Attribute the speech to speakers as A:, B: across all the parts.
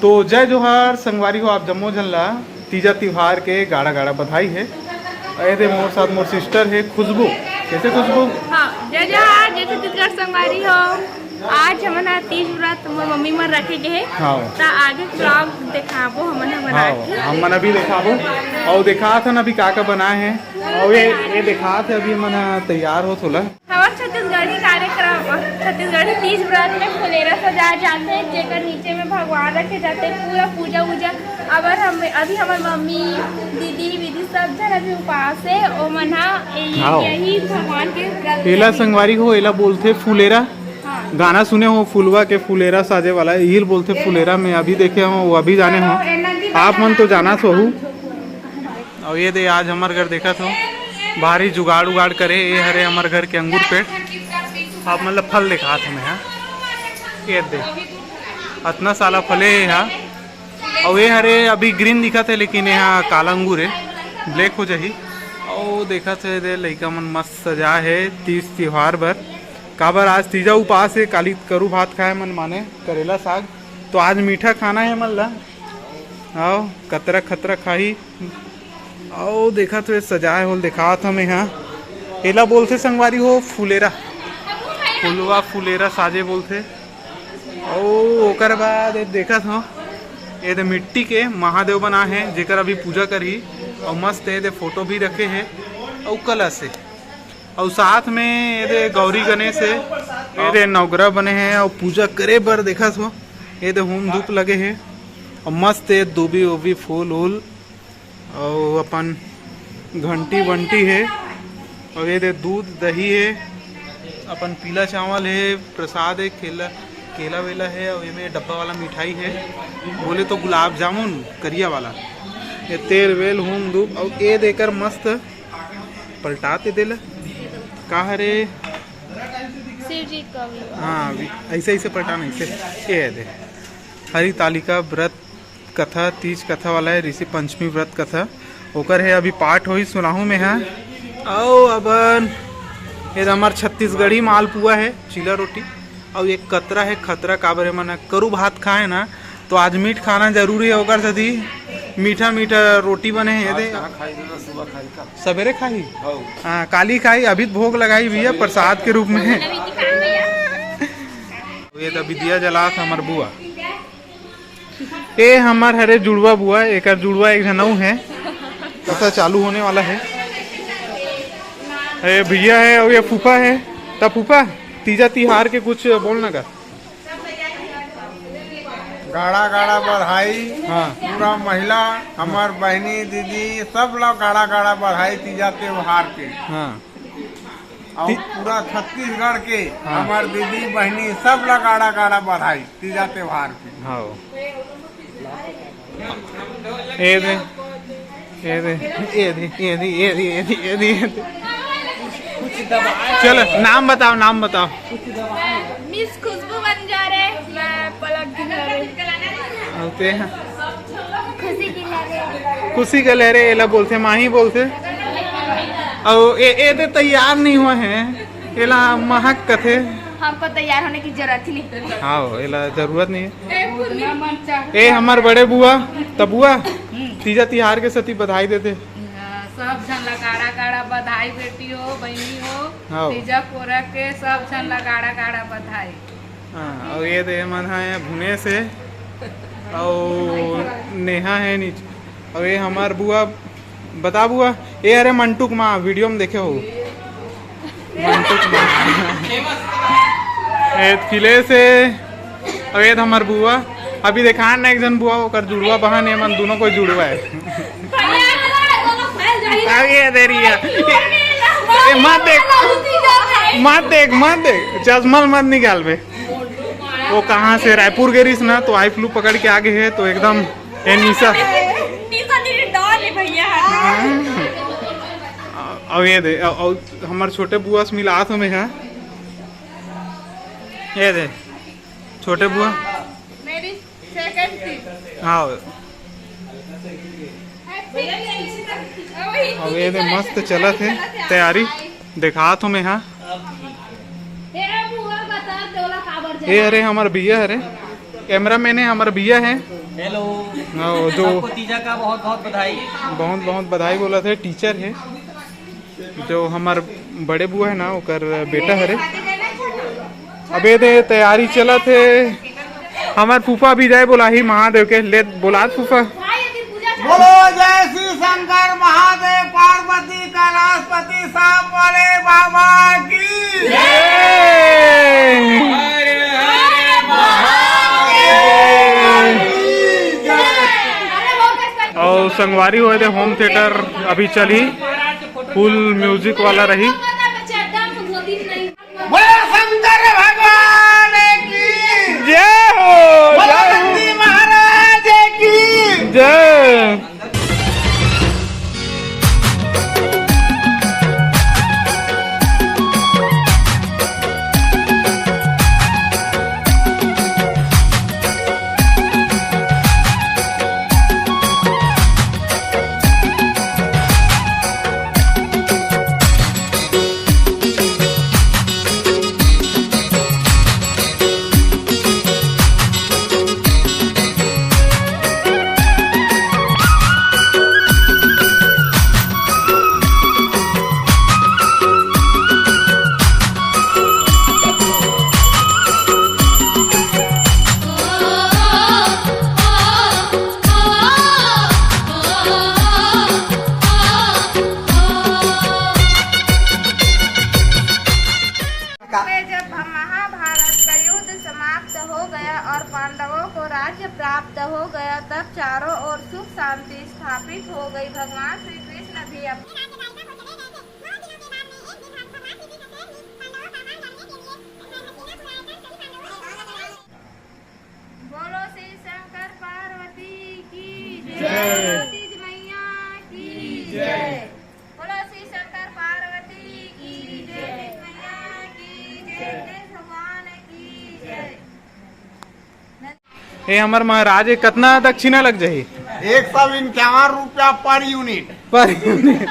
A: तो जय जोहार संगवारी हो आप जम्मो झन ला तीजा त्योहार के गाड़ा गाड़ा बधाई है। अरे मोर साथ मोर सिस्टर है खुशबू। कैसे खुशबू?
B: हाँ जय जोहार जय छत्तीसगढ़ संगवारी हो। आज हमन तीज व्रत मोर मम्मी मन रखे के है।
A: हाँ
B: ता आगे ब्लॉग दिखाबो हमन बना के।
A: हमन अभी दिखाबो और दिखात हन अभी का बनाए हैं और ये दिखात है अभी मन तैयार हो थोड़ा।
B: हमार छत्तीसगढ़ी कार्यक्रम छत्तीसगढ़ी तीज व्रत में फुलेरा सजाए जाते हैं जेकर नीचे में भगवान रखे जाते हैं पूरा पूजा वूजा। अभी हमार मम्मी दीदी विधि सब जन अभी उपास है ओ मन यही भगवान के
A: एला संगवारी हो एला बोलते फुलेरा। गाना सुने हो फुलवा के फुलेरा साजे वाला यही बोलते फुलेरा में अभी देखे हो वो अभी जाने हो आप मन तो जाना तो हो। और ये दे आज हमारे घर देखा तो भारी जुगाड़ उगाड़ करे ये हरे हमारे घर के अंगूर पेड़ आप मतलब फल दिखा थे मैं। ये दे इतना साला फले है यहाँ और ये हरे अभी ग्रीन दिखा थे लेकिन यहाँ काला अंगूर है ब्लैक हो जाही। और देखा थे दे लड़का मन मस्त सजा है तीज त्योहार भर काबर आज तीजा उपास है काली करू भात खाए मन माने करेला साग तो आज मीठा खाना है मन ला। आओ कतरा खतरा खाही आओ देखा तो ये सजाए हो दिखा था मैं यहाँ एला बोलते संगवारी हो फुलेरा फुलवा फुलेरा साजे बोलते। और ओकर बाद देखा था ये दे मिट्टी के महादेव बना है जेकर अभी पूजा करी और मस्त ये फोटो भी रखे है और कलश है और साथ में ये गौरी गणेश है ये नवग्रह बने हैं और पूजा करे बर देखा तो ये होम धूप लगे हैं और मस्त है दूबी उबी फूल उल और अपन घंटी वंटी है और ये दूध दही है अपन पीला चावल है प्रसाद है केला वेला है और ये में डब्बा वाला मिठाई है बोले तो गुलाब जामुन करिया वाला ये तेल वेल होम धूप और ये देकर मस्त पलटाते दिल कहा रे
B: शिव जी का
A: हाँ ऐसे ऐसे पलटाना ऐसे ये है दे हरी तालिका व्रत कथा तीज कथा वाला है ऋषि पंचमी व्रत कथा ओकर है अभी पाठ हो ही सुनाहू में है। और अब ये हमार छत्तीसगढ़ी मालपुआ है चीला रोटी और एक कतरा है खतरा काबर मन करू भात खाए ना तो आज मीठ खाना जरूरी है ओकर सदी मीठा मीठा रोटी बने हैं दे सवेरे खाई हाँ काली खाई अभी भोग लगाई भैया प्रसाद के रूप में। ये अभी दिया जला था हमार बुआ ये हमार हरे जुड़वा बुआ एक जुड़वा एक जनऊ है ऐसा चालू होने वाला है। ये भैया है और ये फूफा है तब फूफा तीजा तिहार के कुछ बोलना का
C: गाड़ा गाड़ा बधाई।
A: हाँ
C: पूरा महिला हमार बहनी दीदी सब लोग गाड़ा गाड़ा बधाई तीजा त्योहार के।
A: हाँ
C: और पूरा छत्तीसगढ़ के हमार दीदी बहनी सब लोग गाड़ा गाड़ा बधाई तीजा त्योहार के।
A: हाँ ये दे ये दे ये दे ये दे ये दे ये दे ये दे ये दे चलो नाम बताओ
B: मिस खुशबू बंजारे मैं पलक
A: होते हैं
B: खुशी
A: का लहरे एला बोलते माही बोलते और ये दे तैयार नहीं हुए हैं एला महक कथे
B: हमको तैयार होने की जरूरत ही नहीं।
A: हाँ एला जरूरत नहीं है ये हमार बड़े बुआ तब बुआ तीजा तिहार के सती बधाई देते
D: सब झन ला गाड़ा गाड़ा बधाई बेटी हो बहनी
A: हाँ।
D: हो तीजा पोरा के सब झन ला गाड़ा गाड़ा बधाई।
A: हाँ और ये दे मन है भुने से और नेहा है नीचे और ये हमार बुआ बता बुआ ये अरे मंटूक माँ वीडियो में देखे हो मंटूक माँ किले से और ये हमार बुआ अभी देखा ना एक जन बुआ होकर जुड़वा बहन है मन दोनों को जुड़वा है आगे दे रही है मत देख चश्मा मत निकाल बे वो कहाँ से रायपुर गिरीस ना तो आई फ्लू पकड़ के आगे है तो एकदम ये निशा और ये दे और हमारे छोटे बुआ से मिला में है ये दे छोटे बुआ
D: मेरी सेकंड
A: हाँ अब ये दे मस्त चलत है तैयारी देखा तो मैं हाँ ये अरे हमारा भैया अरे कैमरा मैन है हमारा भैया है
E: हेलो
A: जो
E: सबको तीजा का बहुत बहुत बधाई।
A: बहुत बहुत बधाई बोला थे। टीचर है जो हमार बड़े बुआ है ना ओकर बेटा हरे। अबे दे तैयारी चला थे। हमार फूफा भी जाए बोला ही महादेव के ले बोला फूफा।
C: बोलो जय श्री शंकर महादेव पार्वती कैलाशपति साहब वाले बाबा की
A: और संगवारी हुए थे होम थिएटर अभी चली फुल म्यूजिक वाला रही।
C: बोलो शंकर भगवान की
A: जय हो
C: बोलो महाराज की
A: जय।
B: जब महाभारत का युद्ध समाप्त हो गया और पांडवों को राज्य प्राप्त हो गया तब चारों ओर सुख शांति स्थापित हो गई। भगवान श्री कृष्ण भी बोलो श्री शंकर पार्वती की जय, तीज मैया की जय। बोलो श्री शंकर पार्वती की जय, तीज मैया की जय, गणेश भगवान की जय।
A: ये हमार महाराज कितना दक्षिणा लग जाही?
C: 151 रुपया पर यूनिट।
A: पर यूनिट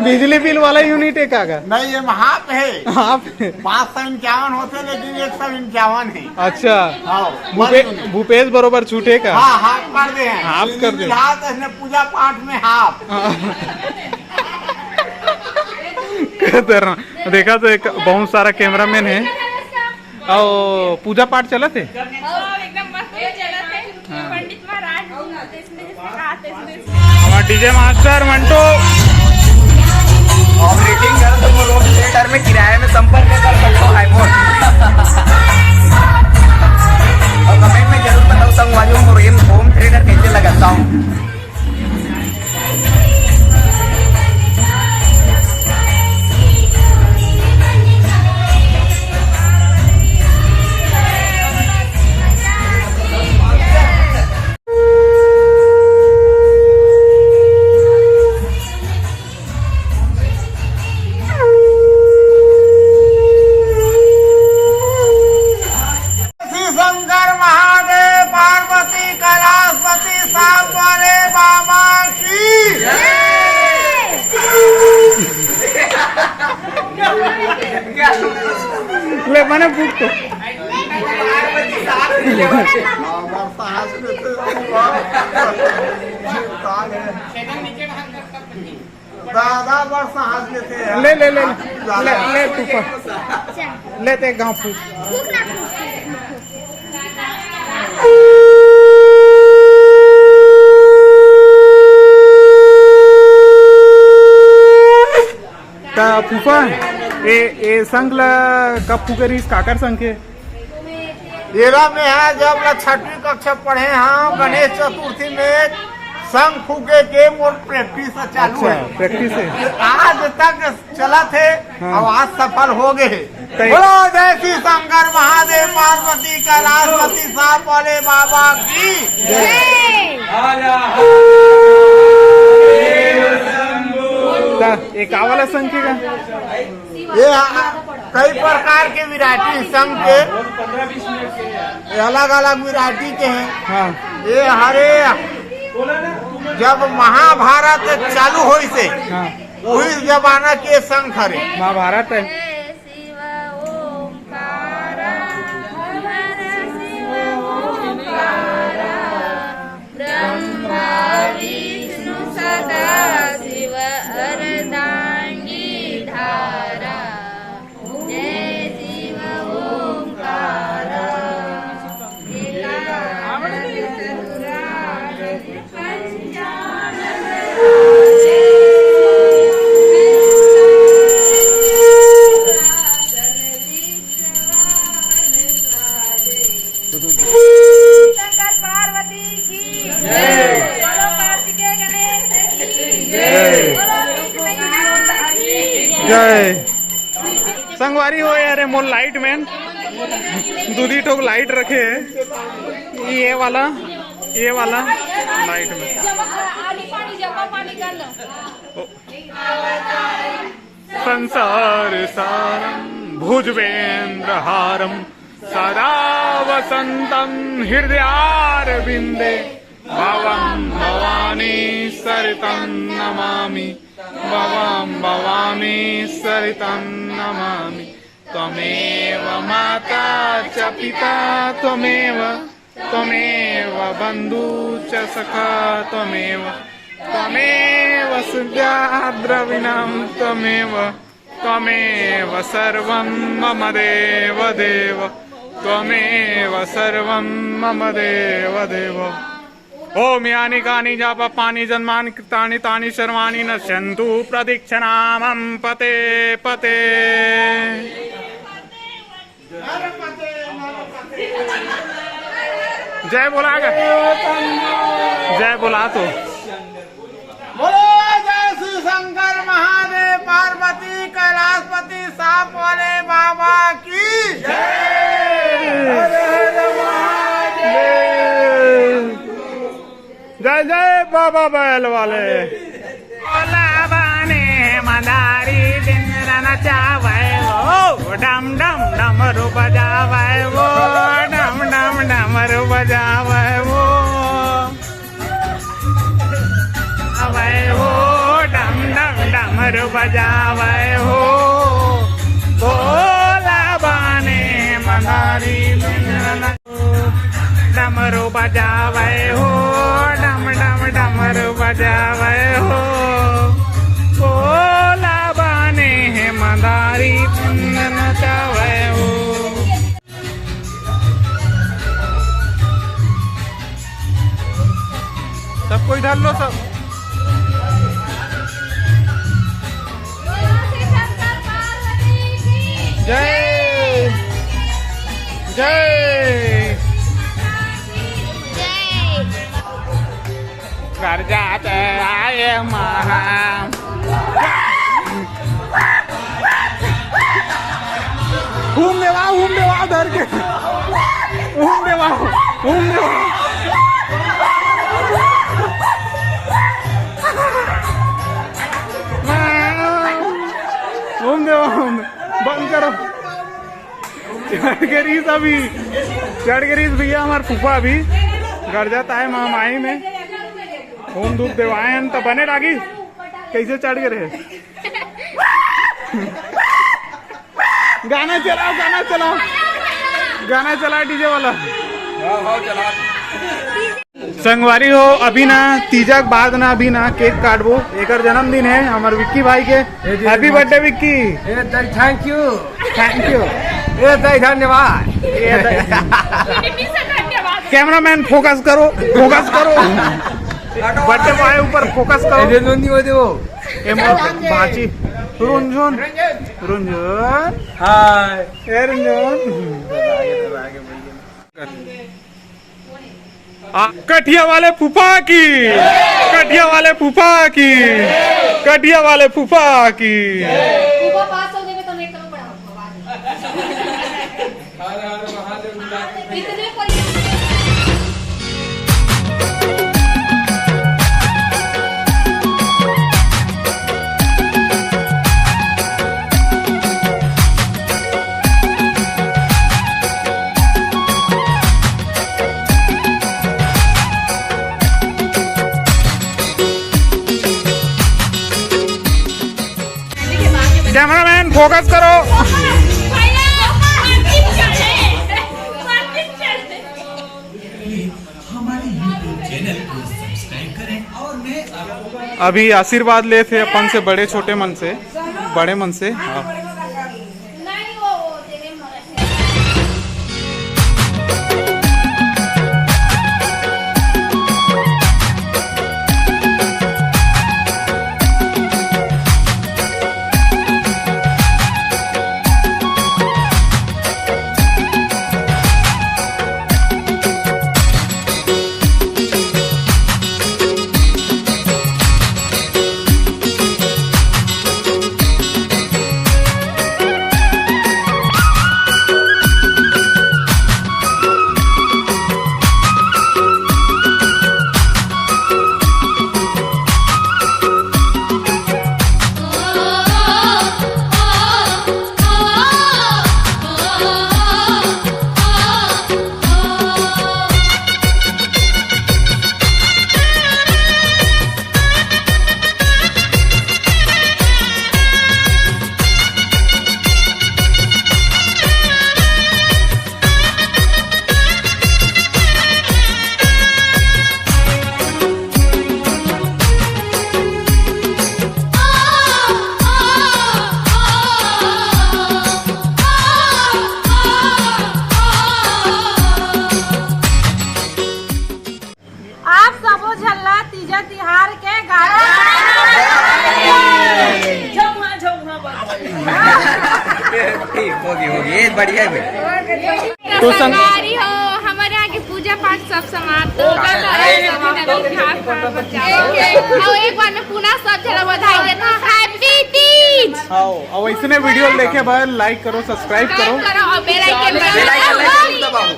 A: बिजली बिल वाला यूनिट है कागा?
C: नहीं ये हाफ है।
A: हाफ
C: 551 होते लेकिन 151 है।
A: अच्छा
C: हाँ
A: भूपेश बरोबर छूटे का?
C: हाँ हाफ कर दे हैं।
A: हाफ कर दे।
C: हाफ इसने पूजा पाठ में हाफ।
A: देखा तो एक बहुत सारा कैमरामैन है और पूजा पाठ चला थे
B: एकदम मस्त चला थे। पंडित महाराज इसमें कहा थे
A: हमारा डीजे मास्टर मंटो
E: ऑपरेटिंग कर तो वो रोड थिएटर में किराए में संपर्क कर सकते हो हाईमोड। और कमेंट में जरूर बताओ संगवारियों को ये होम थिएटर कैसे लगाता हूँ।
C: शंकर महादेव पार्वती कैलाशपति साहब वाले बाबा की
A: ले मैंने बुक
C: दादा वर्ष हंस लेते हैं।
A: ले ले ले ले ले तू लेते गाँव फूक फूफा ये संघ ला कब फूकरीस काकर संघ के?
C: तेरा में है जब 6वीं कक्षा पढ़े हम गणेश चतुर्थी में संग फूके के मोर प्रैक्टिस चालू है।
A: प्रैक्टिस है
C: आज तक चला थे।
A: हाँ।
C: और आज सफल हो गए। बोलो जय श्री शंकर महादेव पार्वती कैलाशपति साहब वाले बाबा की
A: एक वाला संघ का
C: ये कई प्रकार के वैरायटी संघ के अलग अलग वैरायटी के हैं।
A: हाँ
C: ये हरे जब महाभारत चालू हुई से
A: हाँ
C: वही जमाना के संघ हरे
A: महाभारत है।
B: शिव ओंकार हर शिव ओंकार शंकर पार्वती की बोलो कार्तिकेय गणेश की बोलो कृष्ण कन्हैया की
A: जय संगवारी हो यार मोर लाइट मैन दूधी ठोक लाइट रखे है ये वाला लाइट में संसार सारम भुजवेन्द्रहारम सदा वसंतम हृदयारविंदे भवं भवानी सरितं नमामि भवं भवानी सरितं नमामि त्वमेव माता च पिता त्वमेव बन्धु च सखा त्वमेव सुद्या द्रविणं त्वमेव सर्वं मम देव त्वमेव सर्वं मम देव ओम यानि कानि जाप पानि जन्मानि कृतानि तानि सर्वाणि नश्यन्तु प्रदक्षिणामं पते जय बोला जय बोला तो
C: बोलो जय श्री शंकर महादेव पार्वती कैलाशपति सांप वाले बाबा की
A: जय जय बाबा बैल वाले बाने मदारी दिन नचावे वो डम डम डमरू बजावे वो डम डम डमरू बजावे वो डम डम डमरू बजावे हो भोला बाने मदारी डमरू बजावे हो डम डम डमरू बजावे हो भोला बाने मदारी नचावे हो सबको इधर लो सब जय जय घर जाते आए महा घूम देवा धर के घूम देवा बंद करो चढ़ गई भैया हमारे फूफा अभी घर जाता है माई में होम धूप देवाए हैं तो बने लागी कैसे चढ़ गए रहे गाना चला डीजे वाला संगवारी हो अभी ना तीजा के बाद ना अभी ना केक काटबो एक जन्मदिन है हमारे विक्की भाई के happy birthday Vicky
C: thank you धन्यवाद
A: कैमरामैन फोकस करो बर्थडे बॉय ऊपर फोकस करो बाची रुंझुन हाय कटिया वाले फूफा की
F: पास हो गए तो नहीं करो इतने
A: कैमरामैन फोकस करो अभी आशीर्वाद ले थे अपन से बड़े छोटे मन से बड़े मन से हाँ।
F: आप सबो झल्ला तीजा तिहार के गाना
E: ठीक होगी ये बढ़िया है
A: तो संग
B: सरकारी हो हमारे यहाँ की पूजा पाठ सब समाप्त हो गया और एक बार में पुनः सब जरा बधाई देता हैप्पी तीज
A: आओ और इसने वीडियो देखे बाद लाइक करो सब्सक्राइब करो
B: करो और बेल आइकन
E: बेल आइकन दबाओ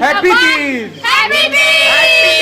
A: हैप्पी तीज
B: हैप्पी तीज